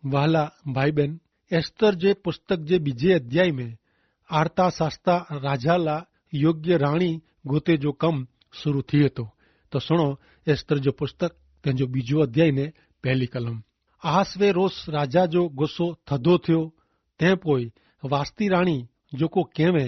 वहाला भाई बहन, एस्तर जे पुस्तक जे बीजे अध्याय में आरता सास्ता राजाला योग्य राणी गोते जो कम शुरू थिए तो सुनो एस्तर जो पुस्तक तेजो बीजो अध्याय ने पहली कलम। आहसवेरोस राजा जो गुस्सो थदो थियो ते पोई वास्ती राणी जोको केवे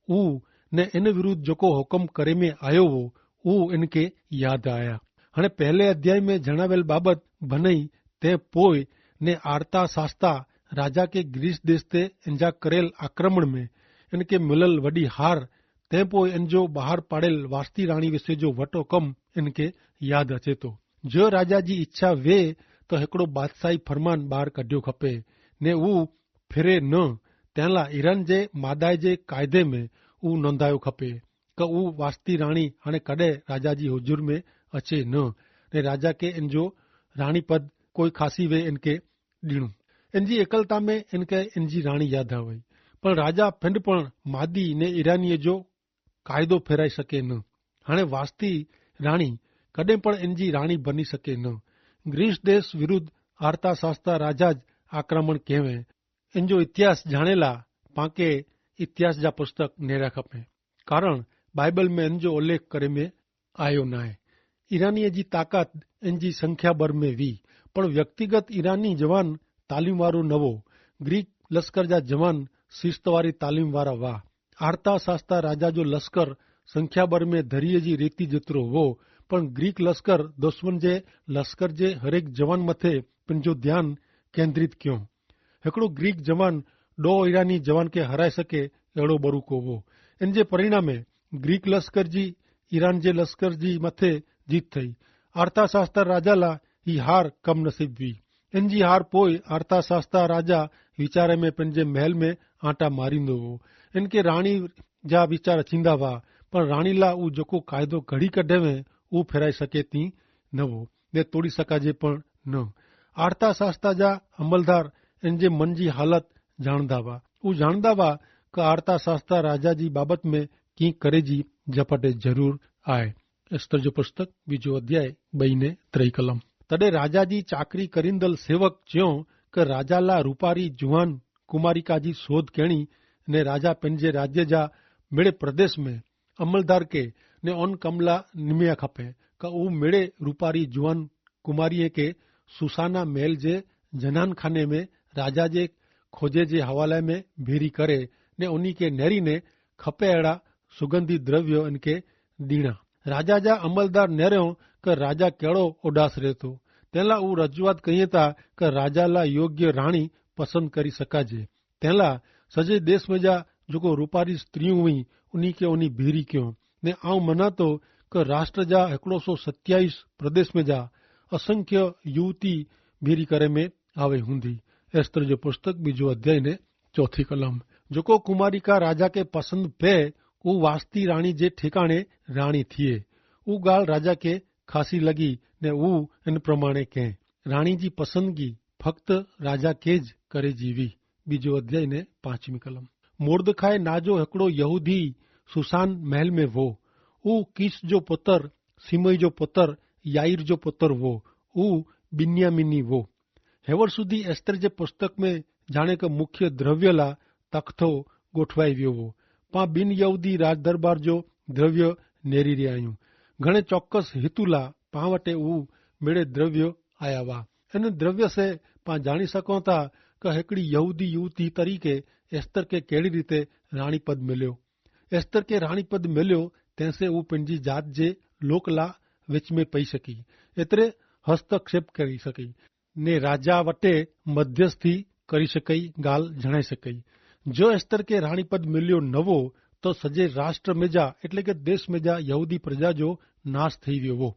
ऊ ने इन विरुद्ध जोको हुक्म करे में आयो वो ऊ इनके याद आया। हणे पहले अध्याय में जणावेल बाबत बनई ते पोई ने आरता सास्ता राजा के ग्रीस देश ते इंजा करेल आक्रमण में इनके मिलल वडी हार ते पोइ इनजो बाहर पाड़ेल वास्ती राणी विषय जो वटो कम इनके याद अचे तो। जो राजा जी इच्छा वे तो हिकड़ो बादशाही फरमान बाहर कढियो खपे ने ऊ फिरे न तेला ईरान जे मादाए जे कायदे में ऊ नोंधायो खपे क ऊ वास्ती राणी हाणे कॾहिं राजा जी हुजूर में अचे न ने राजा के इनजो राणी पद कोई खासी वे इनके ॾिणो। इनजी एकलता में इनके इनजी राणी याद आई पर राजा फिंडपण मादी ने ईरानीअ जो कायदो फेराई सके न। हाणे वास्ती राणी कॾहिं पण इनजी राणी बनी सके न। ग्रीस देश विरुद्ध आरता सास्ता राजा आक्रमण कयवे इनजो इतिहास जाणेला पाके इतिहास जा पुस्तक नेरा खपे कारण बाइबल में इनजो उल्लेख करे में आयो न आहे। ईरानीअ जी ताकत इनजी संख्या भर में वी पण व्यक्तिगत ईरानी जवान तालीम वारो न हो। ग्रीक लश्कर जा जवान शिस्त वारी तालीम वारा हुआ। आरता सास्ता राजा जो लश्कर संख्या भर में धरीअ जी रीति जेतिरो हो पण ग्रीक लश्कर दुश्मन जे लश्कर जे हरेक जवान मथे पंहिंजो ध्यान केंद्रित कयो। हिकिड़ो ग्रीक जवान डो ईरानी जवान के हराए सके अहिड़ो बरूको हो। इन जे परिणामे ग्रीक लश्कर जी ईरान जे लश्कर जी मथे जीत थई। आरता सास्ता राजा ला ही हार कम नसीब हुई। इन जी हार पोइ आरता सास्ता राजा वीचारे में पंहिंजे महल में आटा मारींदो हो। इनके राणी जा वीचार थींदा हुआ पर राणी ला ऊ जेको कायदो घड़ी कढेवे ऊ फेराए सके थी न हो ने तोड़ी सकाजे पण न। आरता सास्ता जा अमलदार इन जे मन जी हालत जाणदा हुआ। ऊ जाणदा हुआ कि आरता सास्ता राजा जी बाबत में की करे जी झपटे जरूर आए। एस्तर जो पुस्तक बीजो अध्याय 2 ने 3 कलम। तडे राजा जी चाकरी करींदल सेवक च्यो कि राजा ला रूपारी जुआन कुमारिका जी शोध कणी ने राजा पंहिंजे राज्य जा मेड़े प्रदेश में अमलदार के ने ओन कमला निमिया खपे का ऊ मेड़े रूपारी जुआन कुमारी के सुसाना महल जे जनान खाने में राजा जे खोजे जे हवाले में भेरी करे ने उन्हीं के नेरी ने खपे अड़ा सुगंधी द्रव्य इनके दीना। राजा जा अमलदार नेरियो कि राजा केड़ो उदास रहतो तेला ऊ रजूआत कही था कि राजा ला योग्य राणी पसंद करी सकाजे। तेला सजे देश में जा जो रूपारी स्त्रियों हुई उन्हीं के उन्हीं भेरी क्यों ने आऊं मना तो कि राष्ट्र जा 127 प्रदेश में जा असंख्य युवती भेरी करे में आवे हुंदी। एस्तर जो पुस्तक बीजो अध्याय ने 4 कलम। जोको कुमारिका राजा के पसंद पे ऊ वास्ती राणी जे ठिकाणे राणी थिए। ऊ गाल राजा के खासी लगी ने ऊ इन प्रमाणे कह राणी जी पसंदगी फक्त राजा के ज करे जीवी। बीजो अध्याय ने 5 कलम। मोर्दखाए नाजो हिकड़ो यहूदी सुसान महल में वो। ऊ कीस जो पुत्र सिमई जो पुत्र याईर जो पुत्र वो। ऊ बिन्यामिनी वो। हेवर सुधी एस्तर जे पुस्तक में जाने के मुख्य द्रव्य ला तख्तो गोठवाई वियो हो पा बिन यहूदी राज दरबार जो द्रव्य नेरी रहिया आहियूं। घणे चौक्कस हितु ला पा वटे ऊ मेड़े द्रव्य आया हुआ। इन द्रव्य से पा जानी सको था कि हिकड़ी यहूदी युवती तरीके एस्तर के कहिड़ी रीते राणी पद मिलियो। एस्तर के राणी पद मिलियो तंहिंसे ऊ पंहिंजी जात जे लोक ला विच में पई सकी एतिरे हस्तक्षेप करी सकी ने राजा वटे मध्यस्थी करी सकई गाल जणाई सकई। जो एस्तर के राणी पद मिलियो नवो तो सजे राष्ट्र में जा एटले के देश में जा यहूदी प्रजा जो नाश थी वियो हो।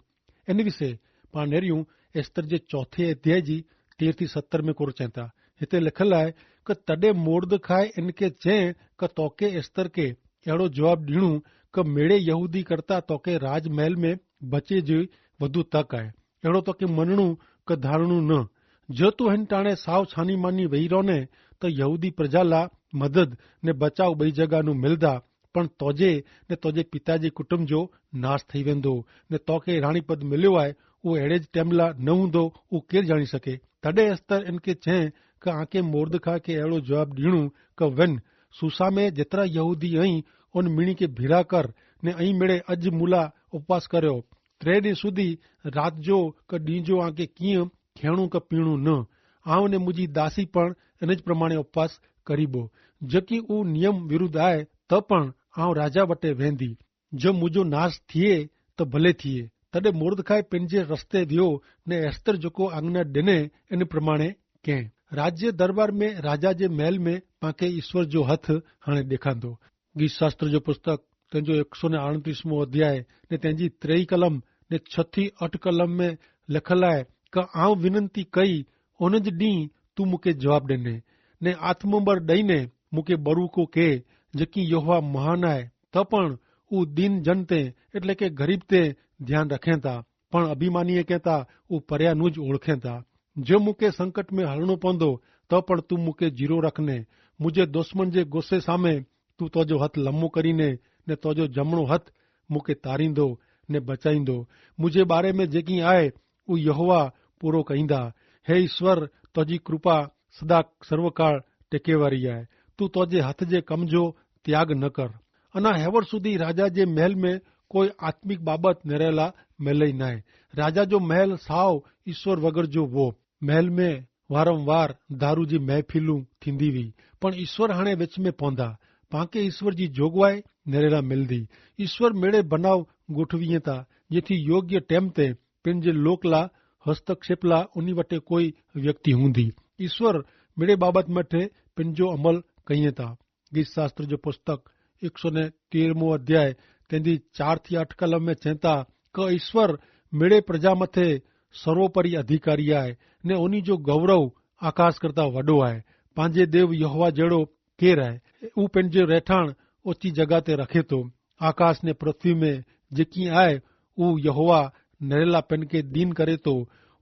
इन विषय पा नेरियूं एस्तर जे 4 अध्याय जी 13 थी 17 में कोर चेता हिते लिखल है कि तडे मोर्दखाए इनके चें कि तोके एस्तर के अहिड़ो जवाब ॾिणू कि मेड़े यहूदी करता तोके राजमहल में बचे जी वधु तक है। अहिड़ो तोके मनणू कि धारणू न। जो तू हिन टाणे साव छानी मानी वेही रोने तो यहूदी प्रजा ला मदद ने बचाव बई जगह नु मिलदा पण तोजे ने तोजे पिताजी कुटुंब जो नाश थी वेंदो ने तोके राणी पद मिलियो है वो अड़े ज टेमला न हूंदो वो केर जाणी सके। तॾहिं एस्तर इनके चई कि आके मोर्दखा के अहिड़ो जवाब ॾियणो कि वन सूसा में जेतिरा यहूदी आई उन मिणी के भीड़ा कर ने अई मेड़े अज मुला उपवास करियो 3 ॾींहं सुधी रात जो क ॾींहं जो आके कीअं खेणू क पीणू न आऊं ने मुंहिंजी दासी पण इन ज प्रमाणे उपवास करीबो जकी ऊ नियम विरुद्ध आहे त पण आऊं राजा वटे वेंदी जो मुंहिंजो नाश थिए त भले थिए। तॾहिं मोर्दखाए पंहिंजे रस्ते वियो ने एस्तर जेको आज्ञा ॾिने इन प्रमाणे कंहिं राज्य दरबार में राजा जे महल में पाके ईश्वर जो हथ हाणे ॾेखारींदो। गीत शास्त्र जो पुस्तक तंहिंजो 138 अध्याय ने तंहिंजी 3 कलम ने 6-8 कलम में लिखल आहे कि आऊं विनंती कई उन ज ॾींहुं तूं मूंखे जवाब ॾिने ने आत्मबर ॾेई ने मूंखे बरूको के जेकी यहोवा महान आहे त पण ऊ दीन जन ते એટલે કે ગરીબ તે ધ્યાન રખે તા પણ અભિમાનીએ કહેતા ऊ पर्याનું જ ઓળખે તા જો મૂકે સંકટ में હલણો પવंदो તો પણ તું મૂકે જીરો રખને મુझे दुश्मन जे गुस्से सामे तू तोजो हथ लम्बो કરીને ने तोजो जमणो हथ मूंखे तारींदो ने बचाईंदो मुझे बारे में जेकी आहे ऊ यहोवा पूरो कईंदा। हे ईश्वर तोजी कृपा सदा सर्वकाळ टेके वारी आहे तू तोजे हथ जे कम जो त्याग न कर। अना हेवर सुधी राजा जे महल में कोई आत्मिक बाबत निरेला मिलई नाहे। राजा जो महल साव ईश्वर वगर जो वो महल में वारंवार दारू जी महफिलूं थींदी हुई पण ईश्वर हाणे विच में पवंदा पाके ईश्वर जी जोगवाई निरेला मिलदी। ईश्वर मेड़े बनाव गोठवीए था जेथी योग्य टेम ते पंहिंजे लोक ला हस्तक्षेप ला उन वटे कोई व्यक्ति हूंदी। ईश्वर मेड़े बाबत मथे पंहिंजो अमल कईए था। गीत शास्त्र जो पुस्तक 113 अध्याय तेंदी 4-8 कलम में चेता कि ईश्वर मेड़े प्रजा मथे सर्वोपरि अधिकारी आहे ने उन्ही जो गौरव आकाश करता वडो आहे। पांजे देव यहोवा जड़ो केर आहे ऊ पंहिंजो रहठाण ऊंची जगह ते रखे तो। आकाश ने पृथ्वी में जेकी आहे ऊ यहोवा नरेला पेन के दीन करे तो।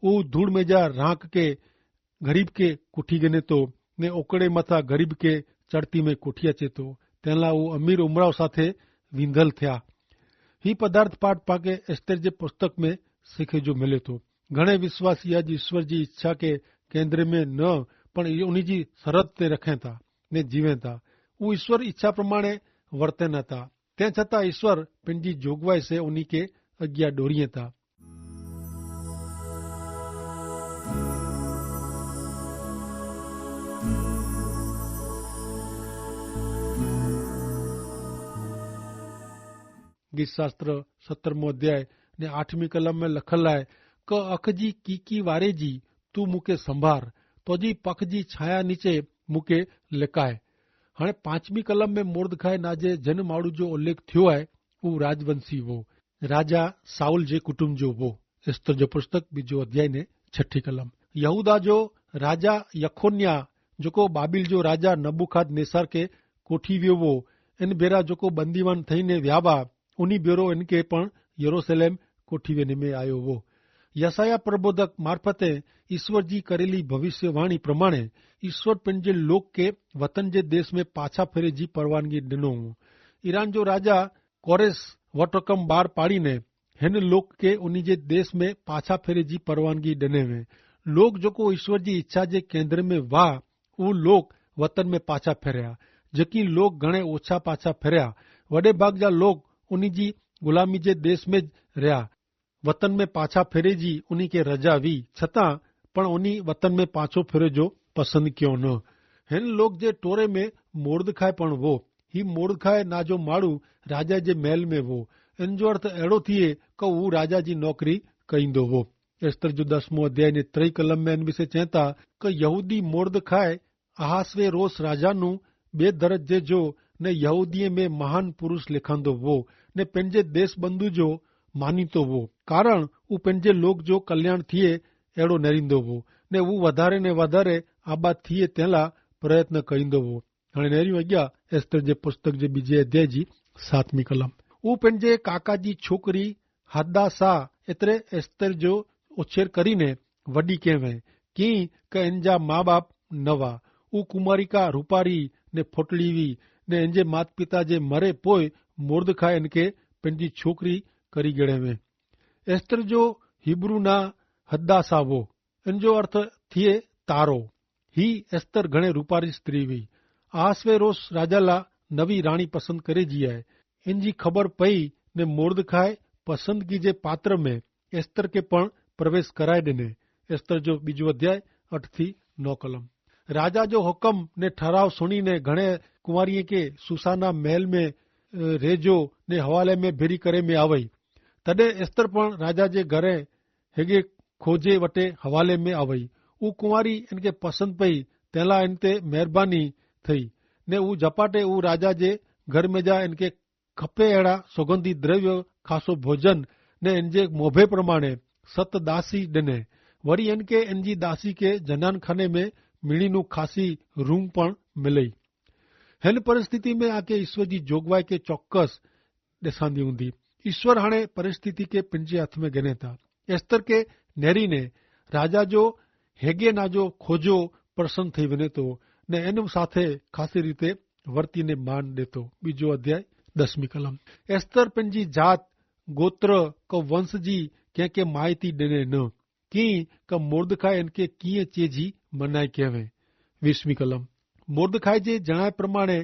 ऊ धूड़ में जा राख के गरीब के कुठी गने तो ने ओकड़े मथा गरीब के चढ़ती में कुठी अचे तो तेला ऊ अमीर उमराव साथे विंधल थिया। ही पदार्थ पाठ पाके एस्तर जे पुस्तक में सीखे जो मिले तो। घणे विश्वासी अज ईश्वर जी इच्छा के केंद्र में न पण उन्हीं जी सरहद ते रखें था ने जीवे था। ऊ ईश्वर इच्छा प्रमाणे वर्ते न था ते छता ईश्वर पंहिंजी जोगवाई से उन्हीं के अग्या डोरिए था। गीत शास्त्र 17 अध्याय ने 8वीं कलम में लखल है कि अख जी कीकी वारे जी तू मूंखे संभार तोजी पख जी छाया नीचे मूंखे लिकाए। हाणे 5वीं कलम में मोर्दखाए नाजे जन माण्हू जो उल्लेख थियो है ऊ राजवंशी वो राजा साउल जे कुटुंब जो वो। एस्तर जो पुस्तक 2 अध्याय ने 6 कलम। यहूदा जो राजा यखोन्या जोको बाबिल जो राजा नबुखाद नेसर के कोठी वियो वो इन भेरा जोको बंदीवान थईने व्याबा उन्हीं ब्यूरो इनके पण यरूशलेम कोठी वेने में आयो वो। यसाया प्रबोधक मार्फते ईश्वर जी करेली भविष्यवाणी प्रमाणे ईश्वर पंहिंजे लोक के वतन जे देश में पाछा फेरे जी परवानगी ॾिनो। ईरान जो राजा कोरेस वटकम बार पाड़ी ने हिन लोक के उन्हीं जे देश में पाछा फेरे जी परवानगी ॾिने में लोग जोको ईश्वर जी इच्छा जे केंद्र में वाह ऊ लोग वतन में पाछा फेरिया जकी लोग घणे ओछा पाछा फेरिया वडे भाग जा लोग उन्हीं जी गुलामी जे देश में रहा। वतन में पाछा फेरे जी उन्हीं के रजा हुई छता पण उन्हीं वतन में पाछो फेरे जो पसंद क्यों न। हिन लोग जे टोरे में मोर्दखाए पण वो ही मोर्दखाए ना जो माड़ू राजा जे महल में वो इन जो अर्थ अड़ो थिए कि वो राजा जी नौकरी कईंदो वो। एस्तर जो 10 अध्याय ने 3 कलम में इन विषय चेता कि यहूदी मोर्दखाए अहासवे रोस राजा नु बे दरजे जो ने यहूदीअ में महान पुरुष लिखंदो वो ने पंहिंजे देश बंधु जो मानीतो वो कारण ऊ पंहिंजे लोक जो कल्याण थिए अहिड़ो नरींदो वो ने ऊ वधारे ने वधारे आबाद थिए तेला प्रयत्न कईंदो वो। हाणे नेरियूं अॻियां एस्तर जे पुस्तक जे 2 अध्याय जी 7वीं कलम। ऊ पंहिंजे काका जी छोकरी हदासा एतिरे एस्तर जो उछेर करीने वॾी कई वई की क इन जा माउ बाप न हुआ। ऊ कुमारिका रूपारी ने फुटली हुई ने इन जे माता पिता जे मरे पोइ मोर्दखाए इनके पंहिंजी छोकरी करी ॻणे में। एस्तर जो हिब्रूना हदासा वो, इन जो अर्थ थिए तारो। ही एस्तर घणे रूपारी स्त्री हुई। आसवेरोस राजा ला नवी राणी पसंद करे जी है। इनजी खबर पई ने मोर्दखाए पसंदगी जे पात्र में एस्तर के पण प्रवेश कराए ॾिने। एस्तर जो बीजो अध्याय 8 થી 9 कलम। राजा जो हुकम ने ठराव सुनी ने घणे कुंवारीअ के सुसाना महल में रेजो ने हवाले में भेरी करे में आवई। तॾहिं एस्तर पण राजा जे घरे हेगे खोजे वटे हवाले में आवई। ऊ कुंवारी इनके पसंद पई, तंहिंला इन ते महिरबानी थई ने ऊ झपाटे ऊ राजा जे घर में जा इनके खपे अहिड़ा सुगंधी द्रव्य, खासो भोजन ने इनजे मोभे प्रमाणे 7 दासी ॾिने। वरी इनके इनजी दासी के जनान खाने में मीणीनु खासी रूम पण मिलई। हिन परिस्थिति में आके ईश्वर जी जोगवाई के चौक्कस ॾिसांदी हूंदी। ईश्वर हाणे परिस्थिति के पंहिंजे हथ में गिने था। एस्तर के नेरी ने राजा जो हेगे नाजो खोजो प्रसन्न थी वञे थो ने इन साथे खासी रीते वर्तीने मान ॾे थो। बीजो अध्याय 10वीं कलम। एस्तर पंहिंजी जात गोत्र को वंश जी कंहिंखे माइती ॾिने न, कीअं क मोर्दखाए इनके कीअं चेजी मनाए कयवे। 20वीं कलम। मोर्दखाए जे जणाए प्रमाणे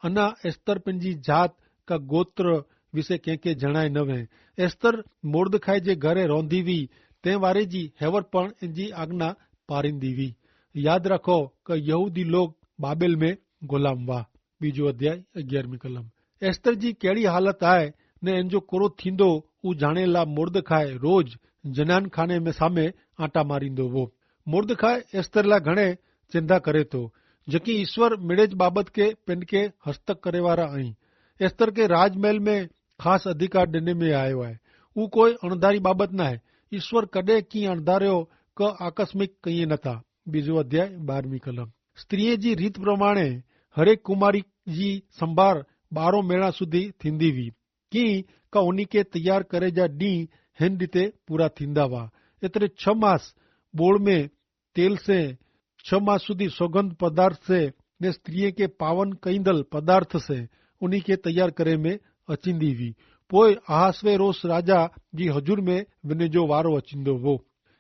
अना एस्तर पंहिंजी जात का गोत्र विषय कंहिंखे जणाए न वे। एस्तर मोर्दखाए जे घरे रहंदी हुई, तंहिं वारे जी हैवर पण इनजी आज्ञा पारींदी हुई। याद रखो क यहूदी लोग बाबेल में गुलाम हुआ। बीजो अध्याय 11वीं कलम। एस्तर जी कहिड़ी हालत आहे ने इन जो क्रोध थींदो ऊ जाणे ला मोर्दखाए रोज जनान खाने में सामे आटा मारींदो हो। मोर्दखाए एस्तर ला घणे चिंता करे थो, जबकि ईश्वर मिड़ेज बाबत के पिन के हस्तक करे वारा आई। एस्तर के राजमहल में खास अधिकार ॾिने में आयो आहे। ऊ कोई अणधारी बाबत न आहे। ईश्वर कॾहिं कीअं अणधारियो क आकस्मिक कईं नथा। बीजो अध्याय 12वीं कलम। स्त्रीअ जी रीत प्रमाणे हरेक कुमारी जी संभार 12 महीना सुधी थींदी हुई। कीअं क उन्ही के तैयार करे जा ॾींहं हिन ॾीते पूरा थींदा हुआ। एतिरे 6 मास बोड़ में तेल से, 6 मास सुधी सौगंध पदार्थ से ने स्त्रीअ के पावन कईंदल पदार्थ से उन्ही के तैयार करे में अचींदी हुई। पोइ अहासवेरोस राजा जी हजूर में वञे जो वारो अचींदो हो।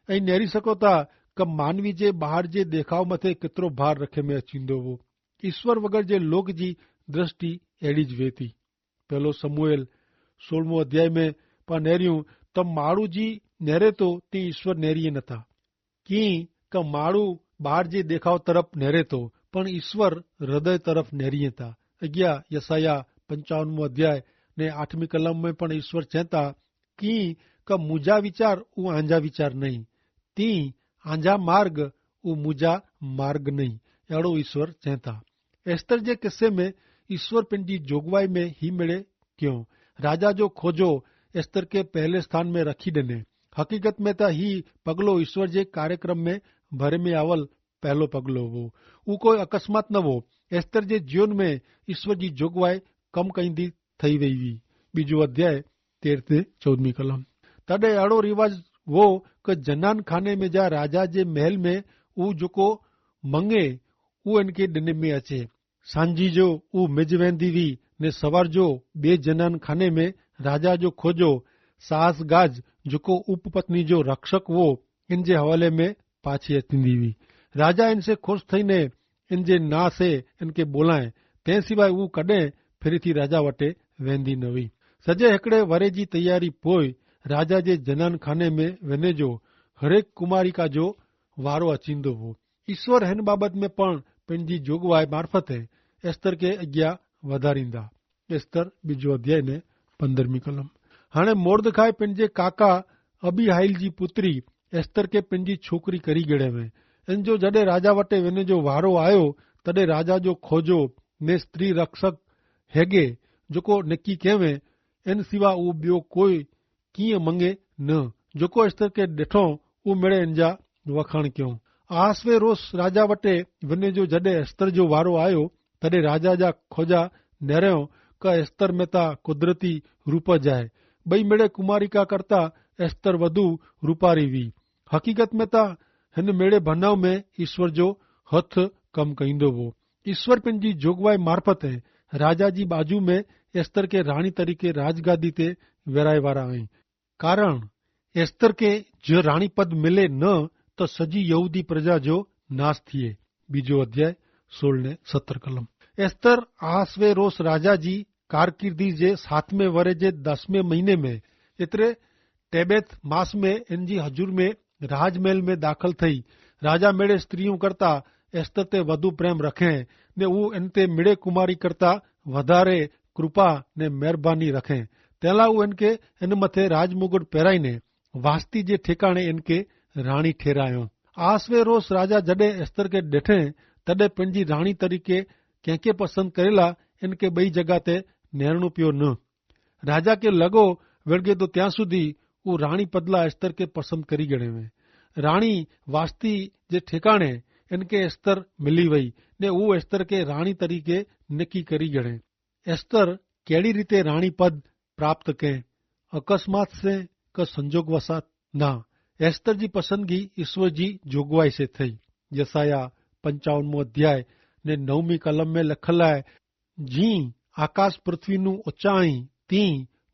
ऐं नेरी सघो था क मानवी जे ॿाहिरि जे ॾेखाव मथे केतिरो भार रखे में अचींदो हो। ईश्वर वग़ैरह जे लोक जी दृष्टि अहिड़ी ज वे थी। पहलो समूएल 16 अध्याय में पा नेरियूं त माण्हू जी नेरे थो ती ईश्वर नेरीए नथा। कीअं क माण्हू ॿाहिरि जे ॾेखाव तरफ़ नेरे थो, पण ईश्वर हृदय तरफ़ नेरीए था। अॻियां यसाया 55 अध्याय ने 8वीं कलम में पण ईश्वर चवंदा कीअं क मुंहिंजा वीचार ऊ आंजा वीचार नहीं, तीअं आंजा मार्ग ऊ मुंहिंजा मार्ग नहीं। अहिड़ो ईश्वर चवंदा। एस्तर जे किस्से में ईश्वर पंहिंजी जोगवाई में ही मिले क्यों। राजा जो खोजो एस्तर के पहले स्थान में रखी ॾिने। हकीकत में त ही पगलो ईश्वर जे कार्यक्रम में भरे में आवल पहलो पगलो हो। ऊ कोई अकस्मात न हो। एस्तर जे जीवन में ईश्वर जी जोगवाई कम कईंदी थई वई हुई। बीजो अध्याय 13 ते 14वीं कलम। तॾहिं अहिड़ो रिवाज वो क जनान खाने में जा राजा जे महल में ऊ जेको मंगे ऊ इनके ॾिने में अचे। सांझी जो ऊ मिज वेंदी हुई ने सवार जो ॿिए जनान खाने में राजा जो खोजो साहस गाज जेको उपपत्नी जो रक्षक वो इन जे हवाले में पाछी अचींदी हुई। राजा इनसे खुश थईने इनजे ना से इनके बोलाए, तंहिं सिवाय ऊ कॾहिं फिरी थी राजा वटे वेंदी न हुई। सॼे हिकिड़े वरे जी तैयारी पोइ राजा जे जनान खाने में वञे जो हरेक कुमारिका जो वारो अचींदो हो। ईश्वर हिन बाबत में पण पंहिंजी जोगवाई मार्फत एस्तर के अॻियां वधारींदा। एस्तर बीजो अध्याय ने 15वीं कलम। हाणे मोर्दखाए पंहिंजे काका अबीहाइल जी पुत्री एस्तर के पंहिंजी छोकरी करी गिड़े। इन जो जॾहिं राजा वटे वञे जो वारो आयो तॾहिं राजा जो खोजो ने स्त्री रक्षक हेगे जेको निकी कयवे इन सिवा ऊ ॿियो कोई कीअं मंगे न। जेको एस्तर के ॾिठो ऊ मिड़े इन जा वखाण कयूं। आसवेरोस राजा वटे वञे जो जॾहिं एस्तर जो वारो आयो तॾहिं राजा जा खोजा नेरियो क एस्तर में ता कुदरती रूप जाए। ॿई मिड़े कुमारिका करता एस्तर वधु रूपारी हुई। हकीकत में ता हिन मेड़े बनाव में ईश्वर जो हथ कम कईंदो हो। ईश्वर पंहिंजी जोगवाई मार्फत राजा जी बाजू में एस्तर के राणी तरीके राजगादी ते विराए वारा आहिनि। कारण एस्तर खे जो राणी पद मिले न तो सजी यहूदी प्रजा जो नाश थिए। बीजो अध्याय 16 ने 17 कलम। एस्तर आहसवेरोस राजा जी कारकिर्दी जे 7वें वरे जे 10वें महीने में एतरे टेबेत मास में इनजी हजूर में राजमहल में दाखिल थई। राजा मेड़े स्त्रियों करता एस्तर ते वधु प्रेम रखे ने वो इन ते मिड़े कुमारी करता वधारे कृपा ने मेहरबानी रखे। तेला वो इनके इन मथे राजमुकुट पहिराईने वास्ती जे ठिकाणे इनके राणी ठहरायो। आहसवेरोस राजा जडे एस्तर के ॾिठे तडे पंहिंजी राणी तरीके कंहिंखे पसंद करेला इनके ॿई जगह ते नेरणो पियो न। राजा के लॻो विड़गे तो त्यां सुधी वो राणी पदला एस्तर के पसंद करी गणे में। राणी वास्ती जे ठिकाणे इनके एस्तर मिली वई ने वो एस्तर के राणी तरीके निकी करी गणे। एस्तर कहिड़ी रीते राणी पद प्राप्त करें? अकस्मात से क संजोग वसात ना। एस्तर जी पसंदगी ईश्वर जी जोगवाई से थई। यसाया 55 अध्याय ने 9वीं कलम में लखल है, जी आकाश पृथ्वी नु उचाई ती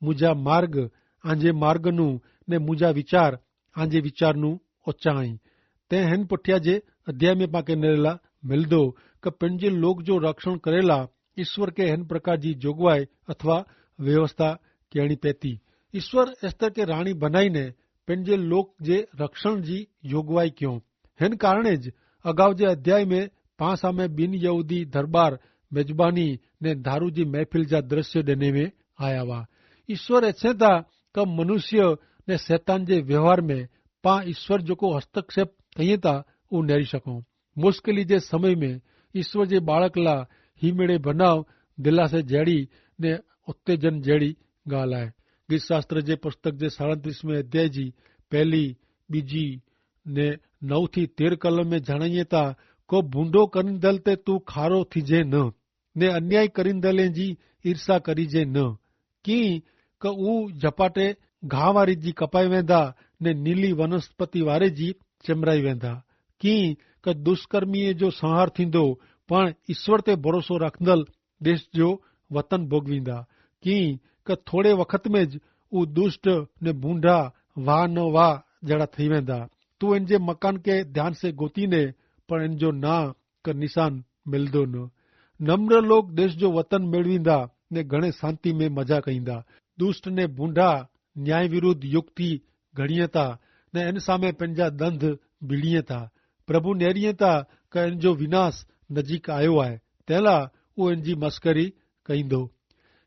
मुझा मार्ग आंजे मार्ग नु ने मुझा विचार आंजे विचार नु उचाई। ते हिन पुठिया जे अध्याय में पाके नेला मिलदो क पंहिंजे लोक जो रक्षण करेला ईश्वर के हिन प्रकार जी जोगवाई अथवा व्यवस्था कहिणी पएती। ईश्वर एस्तर के राणी बनाईने पंहिंजे लोक जे रक्षण जी जोगवाई क्यों। हिन कारणे ज अगाउ जे अध्याय में पासा में बिन यहूदी दरबार मेजबानी ने दारू जी महफिल जा दृश्य ॾिने में आया हुआ। ईश्वर इच्छे था क मनुष्य ने शैतान जे व्यवहार में पा ईश्वर जेको हस्तक्षेप कयूं था उहो नेरी सकूं। मुश्किली जे समय में ईश्वर जे बालक ला ही मेड़े बनाव दिलासे जहिड़ी ने उत्तेजन जहिड़ी ॻाल्हि आहे। गीत शास्त्र जे पुस्तक जे 37वें अध्याय जी पहली बीजी ने 9 थी 13 कलम में जणाइए था, को भूंडो करींदल ते तू खारो थीजे न ने अन्याय करींदले जी ईर्षा करीजे न। की क ऊ झपाटे घाह वारी जी कपाई वेंदा ने नीली वनस्पति वारे जी चिमराई वेंदा। की क दुष्कर्मीअ जो संहार थींदो पण ईश्वर ते भरोसो रखंदल देश जो वतन भोगवींदा। की क थोड़े वक़्त में ज ऊ दुष्ट ने बूंढा वाह न वाह जड़ा थी वेंदा। तू इन जे मकान के ध्यान से गोतीने पर इन जो ना क निशान मिलदो न। नम्र लोग देश जो वतन मेड़वींदा ने घणे शांति में मजा कईंदा। दुष्ट ने बूंढा न्याय विरुद्ध युक्ति घड़िए था ने इन सामे पंहिंजा दंध बीड़िए था। प्रभु नेरिए था क इन जो विनाश नजीक आयो आहे, तेला वो इन जी मस्करी कईंदो।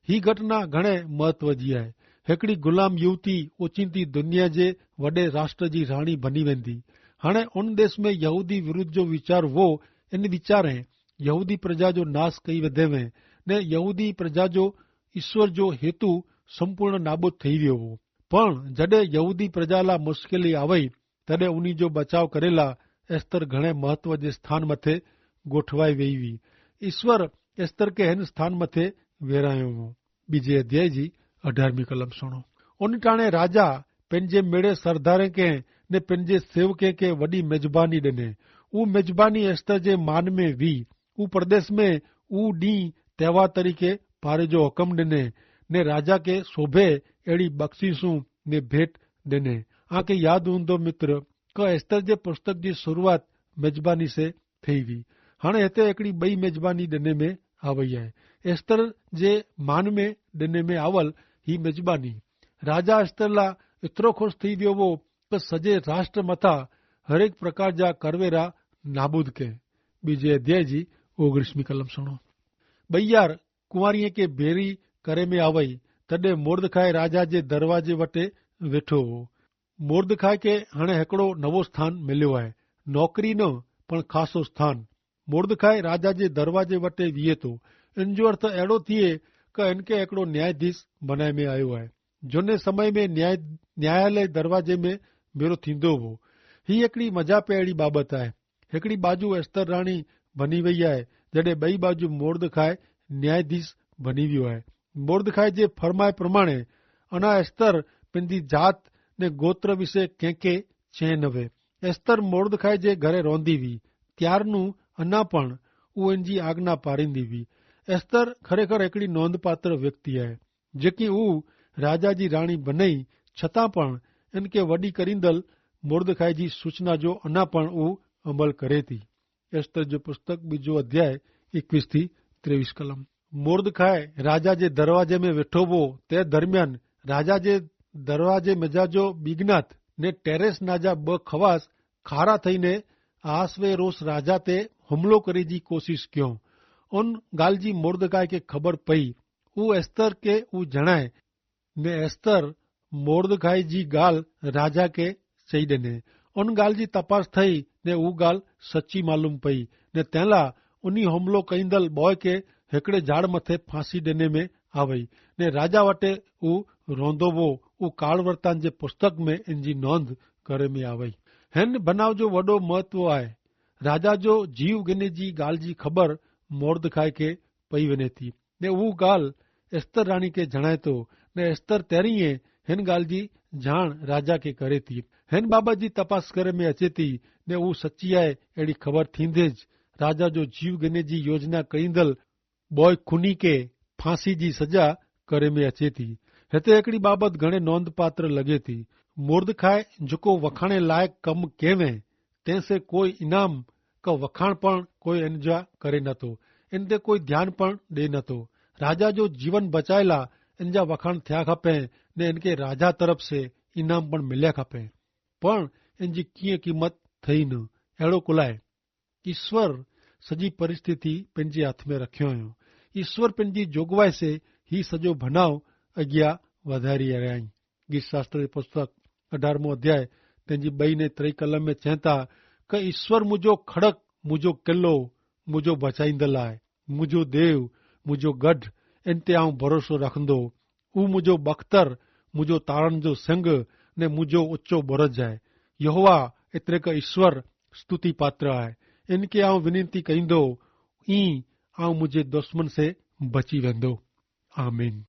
ही घटना घणे महत्व जी आहे। हिकड़ी गुलाम युवती ओचिंती दुनिया जे वॾे राष्ट्र जी राणी बनी वेंदी। हाणे उन देश में यहूदी विरुद्ध जो वीचार वो इन वीचारे यहूदी प्रजा जो नाश कई वधेवे ने यहूदी प्रजा जो ईश्वर जो हेतु संपूर्ण नाबूद थी वियो हो। पण जॾहिं यहूदी प्रजा ला मुश्किली आवई तॾहिं उन्ही जो बचाव करेला एस्तर घणे महत्व जे स्थान मथे गोठवाई वई हुई। ईश्वर एस्तर के हिन स्थान मथे वेरायो हो। बीजे अध्याय जी 18वीं कलम सुनो। उन टाणे राजा पंहिंजे मेड़े सरदारे के ने पंहिंजे सेवके के वॾी मेजबानी ॾिने। ऊ मेजबानी एस्तर जे मान में वी। ऊ प्रदेश में ऊ ॾींहुं त्योहार तरीके पारे जो हुकम ॾिने ने राजा के शोभे अहिड़ी बख़्शीसूं ने भेंट ॾिने। आके याद हूंदो मित्र क एस्तर जे पुस्तक जी शुरूआत मेजबानी से थी हुई। हाणे हिते हिकड़ी ॿई मेजबानी ॾिने में आवई आहे। एस्तर जे मान में ॾिने में आवल ही मेजबानी। राजा एस्तर ला एतिरो ख़ुशि थी वियो हो त सॼे राष्ट्र मथां हरेक प्रकार जा करवेरा नाबूद कए। बीजे अध्याय जी 19वीं कलम सुनो। ॿैयार कुंवारीअ के बेरी करे में आवई तॾहिं मुर्दखाए राजा जे दरवाजे वटे वेठो हो। मुर्दखाए के हाणे हिकिड़ो नवो स्थान मिलियो आहे। नौकरी न पण ख़ासो स्थान। मुर्दखाए राजा जे दरवाजे वटे बीहे थो। इन जो अर्थ अहिड़ो थिए क इनके हिकिड़ो न्यायाधीश बनाए में आयो आहे। झूने समय में न्यायालय दरवाजे में भेरो थींदो हो। ही हिकड़ी मज़ा पे अहिड़ी बाबत आहे। हिकड़ी बाजू एस्तर राणी बनी वई आहे जॾहिं ॿई बाजू मुर्दखाए न्यायाधीश बनी वियो आहे। मुर्दखाए जे फरमाए प्रमाणे अना एस्तर पंहिंजी जात ने गोत्र विषय कंहिंखे चए न वे। एस्तर मुर्दखाए जे घरे रहंदी हुई। त्यारनू अना पण उहो इन जी आज्ञा पारींदी हुई। एस्तर खरेखर हिकड़ी नोंधपात्र व्यक्ति आहे जेकी ऊ राजा जी राणी बनई छतां पण इनके वडी करींदल मोर्दखाई जी सूचना जो अना पण ऊ अमल करे थी। एस्तर जो पुस्तक बीजो अध्याय 21 थी 23 कलम। मोर्दखाई राजा जे दरवाजे में वेठो वो ते दरमियान राजा जे दरवाजे मिजाजो बीगनाथ ने टेरेस नाजा ब खवास खारा थईने आसवेरोस राजा ते हमलो करे जी कोशिश क्यों। उन गाल जी मोर्दखाई के खबर पई। ऊ एस्तर के ऊ जणाए ने एस्तर मोर्दखाई जी गाल राजा के चई ॾिने। उन गाल जी तपास थई ने ऊ गाल सच्ची मालूम पई ने तेला उन्ही हमलो कईंदल बॉय के हिकड़े झाड़ मथे फांसी ॾिने में आवई ने राजा वटे ऊ रोंदो वो। ऊ काल वर्तान जे पुस्तक में इनजी नोंद करे में आवई। हिन बनाव जो वडो महत्व आहे। राजा जो जीव गिने जी गाल जी खबर मोर्दखाई के पई वने थी ने ऊ गाल एस्तर राणी के जणाए तो ने एस्तर तेरीए हिन गाल जी जाण राजा के करे थी। हिन बाबत जी तपास करे में अचे थी ने ऊ सच्ची आहे अहिड़ी खबर थींदे ज राजा जो जीव गिने जी योजना कईंदल बॉय खुनी के फांसी जी सजा करे में अचे थी। हिते हिकड़ी बाबत घणे नोंदपात्र लगे थी। मोर्दखाई जेको वखाणे लायक कम केवे तंहिंसे कोई इनाम का वखाण पण कोई इनजा करे नथो। इन ते कोई ध्यान पण ॾे नथो। राजा जो जीवन बचायला इनजा वखाण थिया खपे ने इनके राजा तरफ से इनाम पण मिलिया खपे। पण इनजी कीअं कीमत थई न। अहिड़ो कुलाए ईश्वर सॼी परिस्थिति पंहिंजे हथ में रखियो हुयो। ईश्वर पंहिंजी जोगवाई से ही सॼो बनाव अॻियां वधारी रहियाई। गीत शास्त्र पुस्तक 18 अध्याय तंहिंजी 2 ने 3 कलम में चवनि था कि ईश्वर मुंहिंजो खड़क मुंहिंजो किलो मुंहिंजो बचाईंदल आहे। मुंहिंजो देव मुंहिंजो गढ़ इन ते आऊं भरोसो रखंदो। ऊ मुंहिंजो बख्तर मुंहिंजो तारन जो संग ने मुंहिंजो उच्चो बुरज आहे। यहोवा एतिरे का ईश्वर स्तुति पात्र आहे। इनके आऊं विनती कईंदो ई आऊं मुंहिंजे दुश्मन से बची वेंदो। आमीन।